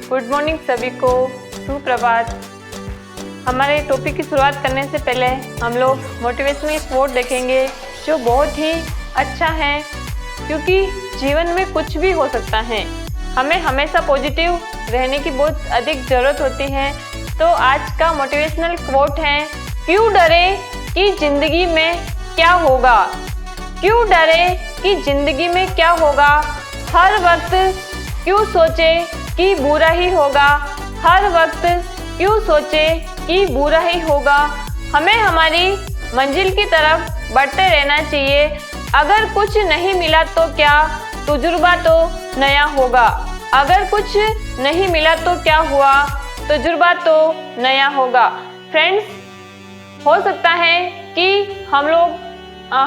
Good morning सभी को, सुप्रभात। हमारे टॉपिक की शुरुआत करने से पहले हम लोग मोटिवेशनल कोट देखेंगे जो बहुत ही अच्छा है, क्योंकि जीवन में कुछ भी हो सकता है। हमें हमेशा पॉजिटिव रहने की बहुत अधिक ज़रूरत होती है। तो आज का मोटिवेशनल कोट है, क्यों डरे कि ज़िंदगी में क्या होगा। क्यों डरे कि ज़िंदगी में क्या होगा। हर वक्त क्यों सोचे कि बुरा ही होगा। हर वक्त क्यों सोचे कि बुरा ही होगा। हमें हमारी मंजिल की तरफ बढ़ते रहना चाहिए। अगर कुछ नहीं मिला तो क्या, तजुर्बा तो नया होगा। अगर कुछ नहीं मिला तो क्या हुआ, तजुर्बा तो नया होगा। फ्रेंड्स, हो सकता है कि हम लोग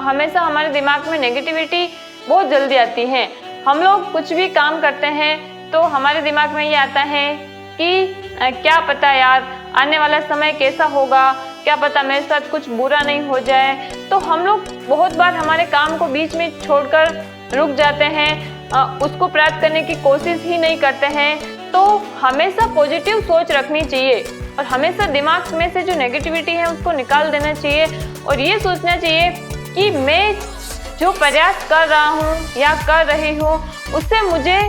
हमेशा हमारे दिमाग में नेगेटिविटी बहुत जल्दी आती है। हम लोग कुछ भी काम करते हैं तो हमारे दिमाग में ये आता है कि क्या पता यार आने वाला समय कैसा होगा, क्या पता मेरे साथ कुछ बुरा नहीं हो जाए। तो हम लोग बहुत बार हमारे काम को बीच में छोड़कर रुक जाते हैं, उसको प्राप्त करने की कोशिश ही नहीं करते हैं। तो हमेशा पॉजिटिव सोच रखनी चाहिए और हमेशा दिमाग में से जो नेगेटिविटी है उसको निकाल देना चाहिए और ये सोचना चाहिए कि मैं जो प्रयास कर रहा हूँ या कर रही हूँ उससे मुझे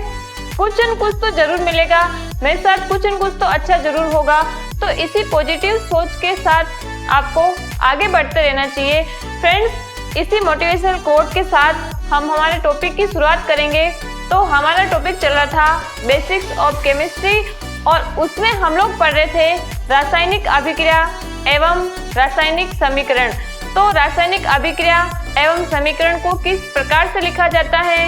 कुछ न कुछ तो जरूर मिलेगा, मेरे साथ कुछ न कुछ तो अच्छा जरूर होगा। तो इसी पॉजिटिव सोच के साथ आपको आगे बढ़ते रहना चाहिए। फ्रेंड्स, इसी मोटिवेशनल कोट के साथ हम हमारे टॉपिक की शुरुआत करेंगे। तो हमारा टॉपिक चल रहा था बेसिक्स ऑफ केमिस्ट्री और उसमें हम लोग पढ़ रहे थे रासायनिक अभिक्रिया एवं रासायनिक समीकरण। तो रासायनिक अभिक्रिया एवं समीकरण को किस प्रकार से लिखा जाता है,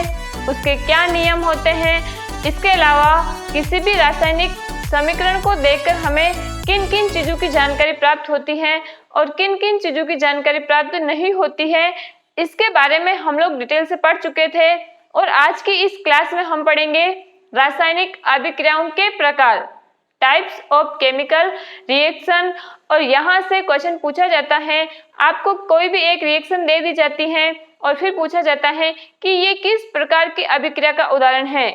उसके क्या नियम होते हैं, इसके अलावा किसी भी रासायनिक समीकरण को देखकर हमें किन किन चीज़ों की जानकारी प्राप्त होती है और किन किन चीज़ों की जानकारी प्राप्त नहीं होती है, इसके बारे में हम लोग डिटेल से पढ़ चुके थे। और आज की इस क्लास में हम पढ़ेंगे रासायनिक अभिक्रियाओं के प्रकार, टाइप्स ऑफ केमिकल रिएक्शन। और यहाँ से क्वेश्चन पूछा जाता है, आपको कोई भी एक रिएक्शन दे दी जाती है और फिर पूछा जाता है कि ये किस प्रकार की अभिक्रिया का उदाहरण है।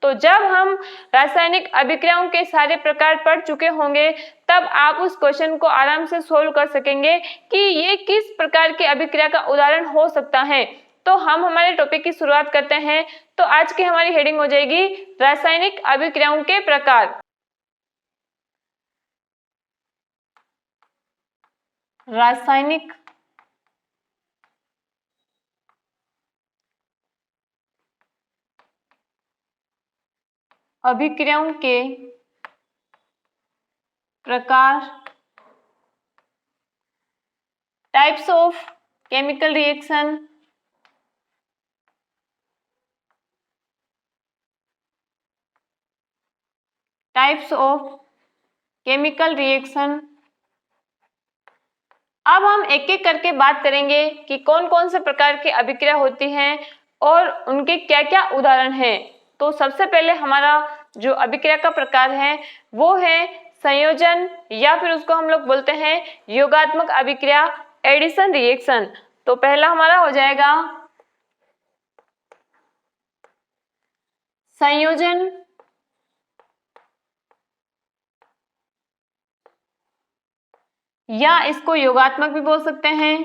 तो जब हम रासायनिक अभिक्रियाओं के सारे प्रकार पढ़ चुके होंगे तब आप उस क्वेश्चन को आराम से सोल्व कर सकेंगे कि ये किस प्रकार की अभिक्रिया का उदाहरण हो सकता है। तो हम हमारे टॉपिक की शुरुआत करते हैं। तो आज की हमारी हेडिंग हो जाएगी रासायनिक अभिक्रियाओं के प्रकार। रासायनिक अभिक्रियाओं के प्रकार, types of chemical reaction, types of chemical reaction. अब हम एक एक करके बात करेंगे कि कौन कौन से प्रकार की अभिक्रिया होती हैं और उनके क्या क्या उदाहरण हैं। तो सबसे पहले हमारा जो अभिक्रिया का प्रकार है वो है संयोजन, या फिर उसको हम लोग बोलते हैं योगात्मक अभिक्रिया, एडिशन रिएक्शन। तो पहला हमारा हो जाएगा संयोजन, या इसको योगात्मक भी बोल सकते हैं।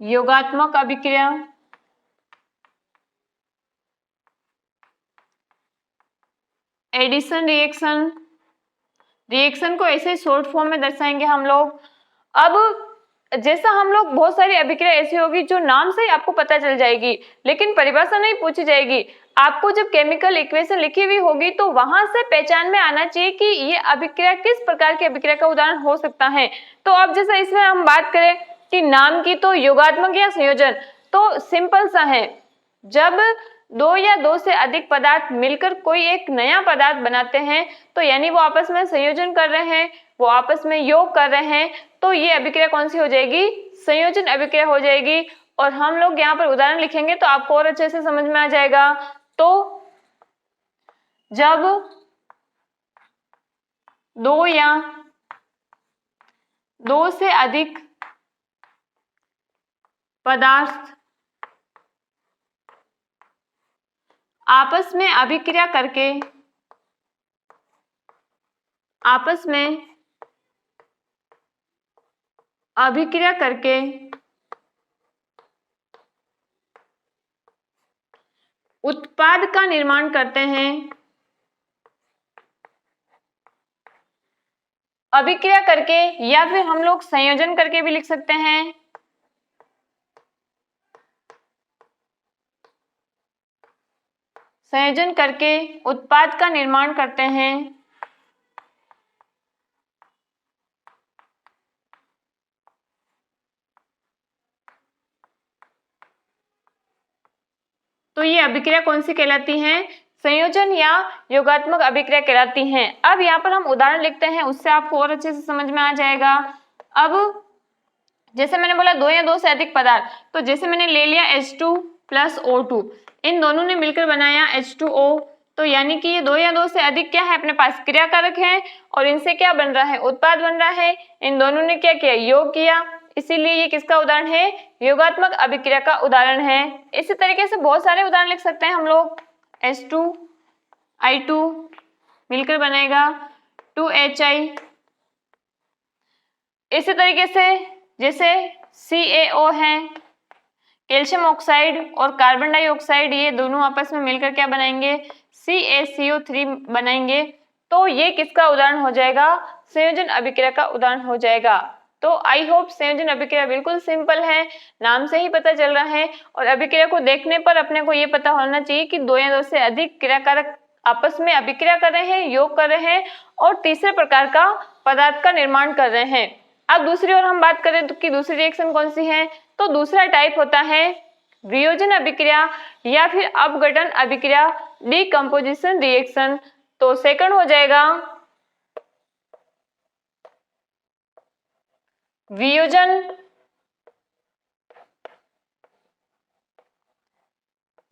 योगात्मक अभिक्रिया, एडिशन रिएक्शन। रिएक्शन को ऐसे शॉर्ट फॉर्म में दर्शाएंगे हम लोग। अब जैसा हम लोग बहुत सारी अभिक्रिया ऐसी होगी जो नाम से ही आपको पता चल जाएगी, लेकिन परिभाषा नहीं पूछी जाएगी। आपको जब केमिकल इक्वेशन लिखी हुई होगी तो वहां से पहचान में आना चाहिए कि ये अभिक्रिया किस प्रकार की अभिक्रिया का उदाहरण हो सकता है। तो अब जैसा इसमें हम बात करें कि नाम की, तो योगात्मक या संयोजन तो सिंपल सा है। जब दो या दो से अधिक पदार्थ मिलकर कोई एक नया पदार्थ बनाते हैं तो यानी वो आपस में संयोजन कर रहे हैं, वो आपस में योग कर रहे हैं, तो ये अभिक्रिया कौन सी हो जाएगी, संयोजन अभिक्रिया हो जाएगी। और हम लोग यहाँ पर उदाहरण लिखेंगे तो आपको और अच्छे से समझ में आ जाएगा। तो जब दो या दो से अधिक पदार्थ आपस में अभिक्रिया करके उत्पाद का निर्माण करते हैं। अभिक्रिया करके या फिर हम लोग संयोजन करके भी लिख सकते हैं। संयोजन करके उत्पाद का निर्माण करते हैं। तो ये अभिक्रिया कौन सी कहलाती है? संयोजन या योगात्मक अभिक्रिया कहलाती हैं। अब यहाँ पर हम उदाहरण लिखते हैं, उससे आपको और अच्छे से समझ में आ जाएगा। अब जैसे मैंने बोला 2 या 2 से अधिक पदार्थ, तो जैसे मैंने ले लिया H2 प्लस O2, इन दोनों ने मिलकर बनाया H2O, तो यानी कि ये 2 या 2 से अधिक क्या है, अपने पास क्रियाकारक है और इनसे क्या बन रहा है, उत्पाद बन रहा है। इन दोनों ने क्या किया, योग किया, इसीलिए ये किसका उदाहरण है, योगात्मक अभिक्रिया का उदाहरण है। इसी तरीके से बहुत सारे उदाहरण लिख सकते हैं हम लोग। H2I2 मिलकर बनेगा 2HI। इसी तरीके से जैसे CaO है, कैल्शियम ऑक्साइड और कार्बन डाइऑक्साइड, ये दोनों आपस में मिलकर क्या बनाएंगे, CaCO3 बनाएंगे। तो ये किसका उदाहरण हो जाएगा, संयोजन अभिक्रिया का उदाहरण हो जाएगा। तो आई होप संयोजन अभिक्रिया बिल्कुल सिंपल है, नाम से ही पता चल रहा है। और अभिक्रिया को देखने पर अपने को ये पता होना चाहिए कि 2 या 2 से अधिक क्रियाकारक आपस में अभिक्रिया कर रहे हैं, योग कर रहे हैं और तीसरे प्रकार का पदार्थ का निर्माण कर रहे हैं। अब दूसरी ओर हम बात करें तो कि दूसरी रिएक्शन कौन सी है, तो दूसरा टाइप होता है वियोजन अभिक्रिया या फिर अपघटन अभिक्रिया, डीकंपोजिशन रिएक्शन। तो सेकंड हो जाएगा वियोजन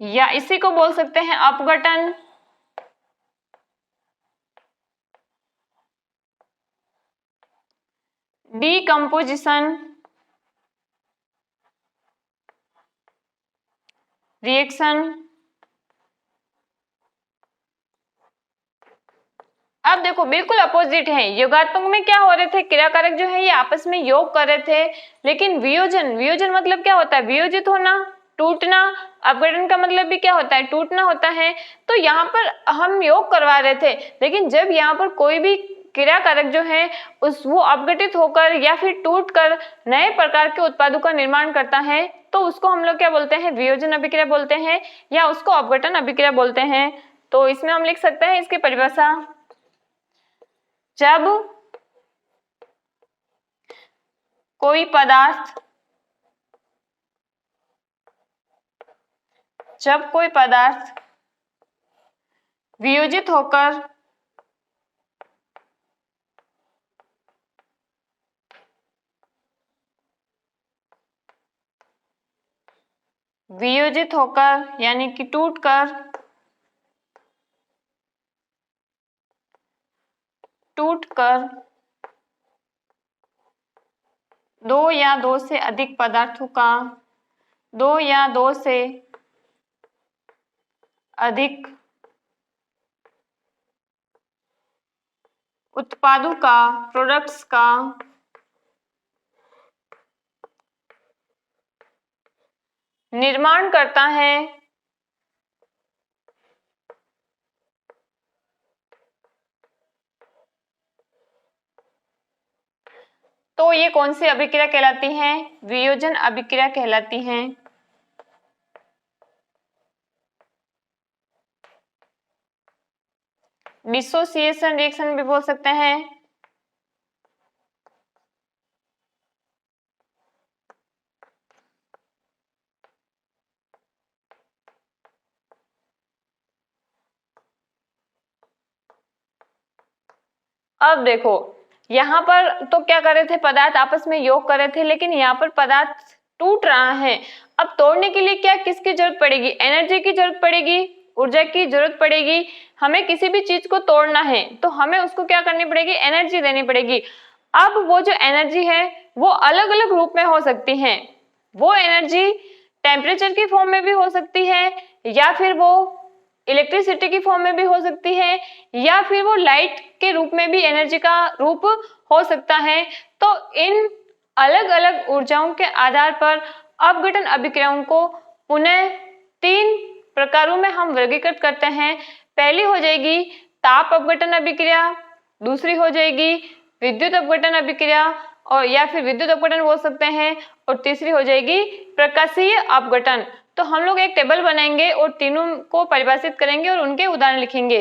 या इसी को बोल सकते हैं अपघटन। Decomposition reaction. अब देखो बिल्कुल अपोजिट है। योगात्मक में क्या हो रहे थे, क्रियाकारक जो है ये आपस में योग कर रहे थे, लेकिन वियोजन मतलब क्या होता है, वियोजित होना, टूटना। अपघटन का मतलब भी क्या होता है, टूटना होता है। तो यहाँ पर हम योग करवा रहे थे, लेकिन जब यहाँ पर कोई भी क्रियाकारक जो है वो अपघटित होकर या फिर टूट कर नए प्रकार के उत्पादों का निर्माण करता है, तो उसको हम लोग क्या बोलते हैं, वियोजन अभिक्रिया बोलते हैं या उसको अपघटन अभिक्रिया बोलते हैं। तो इसमें हम लिख सकते हैं इसकी परिभाषा, जब कोई पदार्थ वियोजित होकर यानी कि टूटकर 2 या 2 से अधिक पदार्थों का 2 या 2 से अधिक उत्पादों का, प्रोडक्ट्स का निर्माण करता है। तो ये कौन सी अभिक्रिया कहलाती है, वियोजन अभिक्रिया कहलाती हैं। डिसोसिएशन रिएक्शन भी बोल सकते हैं। अब देखो यहाँ पर तो क्या कर रहे थे, पदार्थ आपस में योग कर रहे थे, लेकिन यहाँ पर पदार्थ टूट रहा है। अब तोड़ने के लिए क्या किसकी जरूरत पड़ेगी, एनर्जी की जरूरत पड़ेगी, ऊर्जा की जरूरत पड़ेगी। हमें किसी भी चीज को तोड़ना है तो हमें उसको क्या करनी पड़ेगी, एनर्जी देनी पड़ेगी। अब वो जो एनर्जी है वो अलग अलग रूप में हो सकती है। वो एनर्जी टेम्परेचर की फॉर्म में भी हो सकती है या फिर वो इलेक्ट्रिसिटी की फॉर्म में भी हो सकती है या फिर वो लाइट के रूप में भी एनर्जी का रूप हो सकता है। तो इन अलग अलग ऊर्जाओं के आधार पर अपघटन अभिक्रियाओं को पुनः 3 प्रकारों में हम वर्गीकृत करते हैं। पहली हो जाएगी ताप अपघटन अभिक्रिया, दूसरी हो जाएगी विद्युत अपघटन अभिक्रिया और या फिर विद्युत अपघटन बोल सकते हैं, और तीसरी हो जाएगी प्रकाशीय अपघटन। तो हम लोग एक टेबल बनाएंगे और तीनों को परिभाषित करेंगे और उनके उदाहरण लिखेंगे।